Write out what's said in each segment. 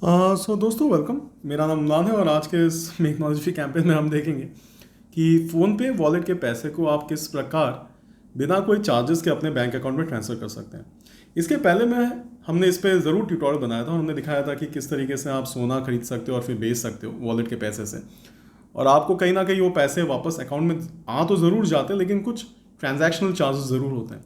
दोस्तों वेलकम। मेरा नाम इमरान है और आज के इस टेक्नोलॉजी कैंपेन में हम देखेंगे कि फ़ोनपे वॉलेट के पैसे को आप किस प्रकार बिना कोई चार्जेस के अपने बैंक अकाउंट में ट्रांसफ़र कर सकते हैं। इसके पहले हमने इस पर ज़रूर ट्यूटोरियल बनाया था और हमने दिखाया था कि किस तरीके से आप सोना खरीद सकते हो और फिर बेच सकते हो वॉलेट के पैसे से, और आपको कहीं ना कहीं वो पैसे वापस अकाउंट में आ तो ज़रूर जाते हैं लेकिन कुछ ट्रांजैक्शनल चार्जेस ज़रूर होते हैं।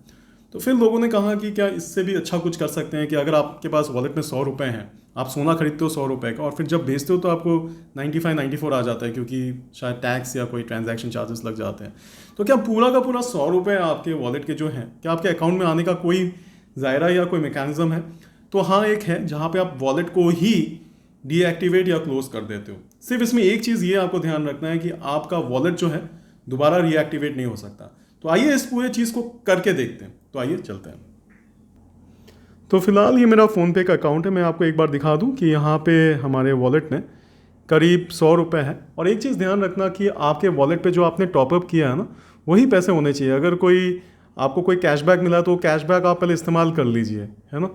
तो फिर लोगों ने कहा कि क्या इससे भी अच्छा कुछ कर सकते हैं कि अगर आपके पास वॉलेट में 100 रुपये हैं, आप सोना खरीदते हो 100 रुपये का और फिर जब बेचते हो तो आपको 95-94 आ जाता है क्योंकि शायद टैक्स या कोई ट्रांजैक्शन चार्जेस लग जाते हैं। तो क्या पूरा का पूरा 100 रुपये आपके वॉलेट के जो हैं क्या आपके अकाउंट में आने का कोई ज़ायरा या कोई मैकेनिज्म है? तो हाँ, एक है जहाँ पे आप वॉलेट को ही डीएक्टिवेट या क्लोज कर देते हो। सिर्फ इसमें एक चीज़ ये आपको ध्यान रखना है कि आपका वॉलेट जो है दोबारा रीएक्टिवेट नहीं हो सकता। तो आइए इस पूरे चीज़ को करके देखते हैं। तो आइए चलते हैं। तो फिलहाल ये मेरा फ़ोनपे का अकाउंट है। मैं आपको एक बार दिखा दूं कि यहाँ पे हमारे वॉलेट में करीब 100 रुपये है। और एक चीज़ ध्यान रखना कि आपके वॉलेट पे जो आपने टॉपअप किया है ना, वही पैसे होने चाहिए। अगर आपको कोई कैशबैक मिला तो कैशबैक आप पहले इस्तेमाल कर लीजिए, है ना।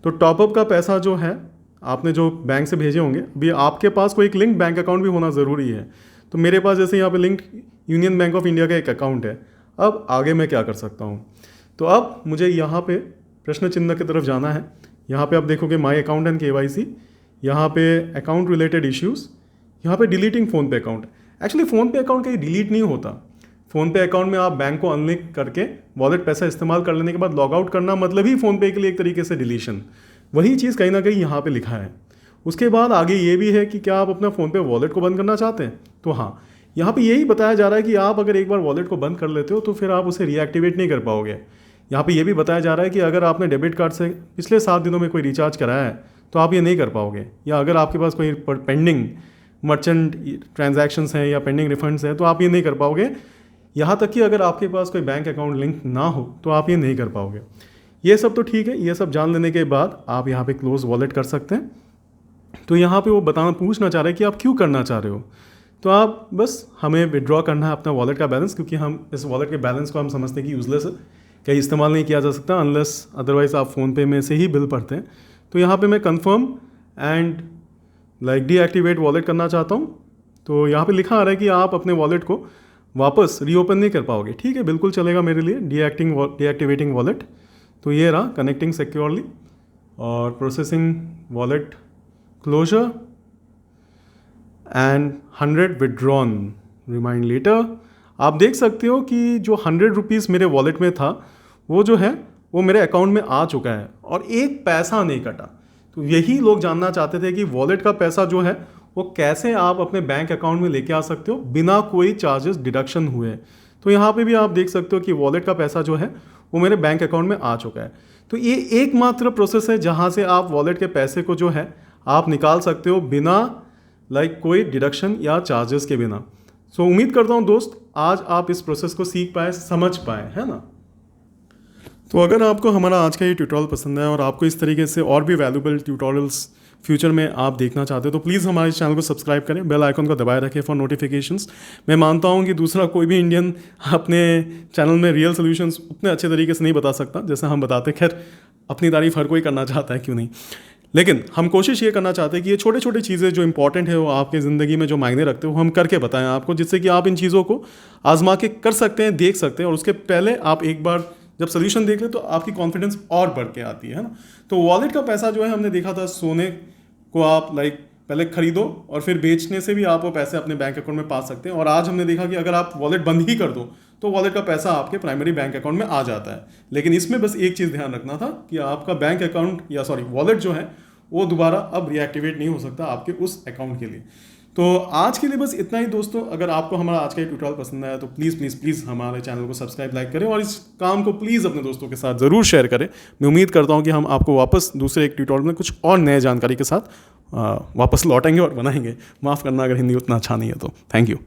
तो टॉपअप का पैसा जो है आपने जो बैंक से भेजे होंगे, अभी आपके पास कोई एक लिंक बैंक अकाउंट भी होना ज़रूरी है। तो मेरे पास जैसे यहाँ पे link union bank of India का एक अकाउंट है। अब आगे मैं क्या कर सकता हूँ? तो अब मुझे यहाँ पे प्रश्न चिन्ह की तरफ जाना है। यहाँ पे आप देखोगे माई अकाउंट एंड KYC, यहाँ पे अकाउंट रिलेटेड इश्यूज़, यहाँ पे deleting PhonePe account. Actually PhonePe account कहीं डिलीट नहीं होता। फ़ोनपे अकाउंट में आप बैंक को अनलिंक करके वॉलेट पैसा इस्तेमाल कर लेने के बाद लॉग आउट करना, मतलब ही फ़ोनपे के लिए एक तरीके से डिलीशन। वही चीज़ कहीं ना कहीं यहाँ पर लिखा है। उसके बाद आगे ये भी है कि क्या आप अपना फ़ोनपे वॉलेट को बंद करना चाहते हैं? तो हाँ, यहाँ पे यही बताया जा रहा है कि आप अगर एक बार वॉलेट को बंद कर लेते हो तो फिर आप उसे रीएक्टिवेट नहीं कर पाओगे। यहाँ पे ये भी बताया जा रहा है कि अगर आपने डेबिट कार्ड से पिछले 7 दिनों में कोई रिचार्ज कराया है तो आप ये नहीं कर पाओगे, या अगर आपके पास कोई पेंडिंग मर्चेंट ट्रांजैक्शंस हैं या पेंडिंग रिफंड्स हैं तो आप ये नहीं कर पाओगे। यहाँ तक कि अगर आपके पास कोई बैंक अकाउंट लिंक ना हो तो आप ये नहीं कर पाओगे। ये सब तो ठीक है, ये सब जान लेने के बाद आप यहाँ पे क्लोज वॉलेट कर सकते हैं। तो यहाँ पे वो पूछना चाह रहे हैं कि आप क्यों करना चाह रहे हो। तो आप बस हमें विड्रॉ करना है अपना वॉलेट का बैलेंस, क्योंकि हम इस वॉलेट के बैलेंस को हम समझते हैं कि यूजलेस है, कहीं इस्तेमाल नहीं किया जा सकता अनलेस अदरवाइज़ आप फ़ोनपे में से ही बिल भरते हैं। तो यहाँ पे मैं कंफर्म एंड डीएक्टिवेट वॉलेट करना चाहता हूँ। तो यहाँ पे लिखा आ रहा है कि आप अपने वॉलेट को वापस रीओपन नहीं कर पाओगे। ठीक है, बिल्कुल चलेगा मेरे लिए डीएक्टिवेटिंग वॉलेट। तो ये रहा कनेक्टिंग सिक्योरली और processing wallet closure and 100 withdrawn remind letter. आप देख सकते हो कि जो 100 रुपीज़ मेरे वॉलेट में था वो जो है वो मेरे अकाउंट में आ चुका है और एक पैसा नहीं कटा। तो यही लोग जानना चाहते थे कि वॉलेट का पैसा जो है वो कैसे आप अपने बैंक अकाउंट में लेके आ सकते हो बिना कोई चार्जेस डिडक्शन हुए। तो यहाँ पे भी आप देख सकते हो कि वॉलेट का पैसा जो है वो मेरे बैंक अकाउंट में आ चुका है। तो ये एकमात्र प्रोसेस है जहाँ से आप वॉलेट के पैसे को जो है आप निकाल सकते हो बिना कोई डिडक्शन या चार्जेस के बिना। सो उम्मीद करता हूँ दोस्त आज आप इस प्रोसेस को सीख पाए, समझ पाए, है ना। तो अगर आपको हमारा आज का ये ट्यूटोरियल पसंद है और आपको इस तरीके से और भी वैल्यूबल ट्यूटोरियल्स फ्यूचर में आप देखना चाहते हो तो प्लीज़ हमारे चैनल को सब्सक्राइब करें, बेल आइकन को दबाए रखें फॉर नोटिफिकेशंस। मैं मानता हूँ कि दूसरा कोई भी इंडियन अपने चैनल में रियल सोल्यूशंस उतने अच्छे तरीके से नहीं बता सकता जैसे हम बताते। खैर, अपनी तारीफ हर कोई करना चाहता है, क्यों नहीं। लेकिन हम कोशिश ये करना चाहते हैं कि ये छोटे छोटे चीज़ें जो इंपॉर्टेंट है वो आपकी ज़िंदगी में जो मायने रखते हो हम करके बताएं आपको, जिससे कि आप इन चीज़ों को आजमा के कर सकते हैं, देख सकते हैं। और उसके पहले आप एक बार जब सोल्यूशन देख ले तो आपकी कॉन्फिडेंस और बढ़ के आती है ना। तो वॉलेट का पैसा जो है हमने देखा था, सोने को आप पहले खरीदो और फिर बेचने से भी आप वो पैसे अपने बैंक अकाउंट में पा सकते हैं। और आज हमने देखा कि अगर आप वॉलेट बंद ही कर दो तो वॉलेट का पैसा आपके प्राइमरी बैंक अकाउंट में आ जाता है। लेकिन इसमें बस एक चीज़ ध्यान रखना था कि आपका बैंक अकाउंट वॉलेट जो है वो दोबारा अब रिएक्टिवेट नहीं हो सकता आपके उस अकाउंट के लिए। तो आज के लिए बस इतना ही दोस्तों। अगर आपको हमारा आज का ये ट्यूटोरियल पसंद आया तो प्लीज़ प्लीज़ प्लीज़ हमारे चैनल को सब्सक्राइब लाइक करें और इस काम को प्लीज़ अपने दोस्तों के साथ ज़रूर शेयर करें। मैं उम्मीद करता हूँ कि हम आपको वापस दूसरे एक ट्यूटोरियल में कुछ और नए जानकारी के साथ वापस लौटेंगे और बनाएंगे। माफ़ करना अगर हिंदी उतना अच्छा नहीं है तो। Thank you.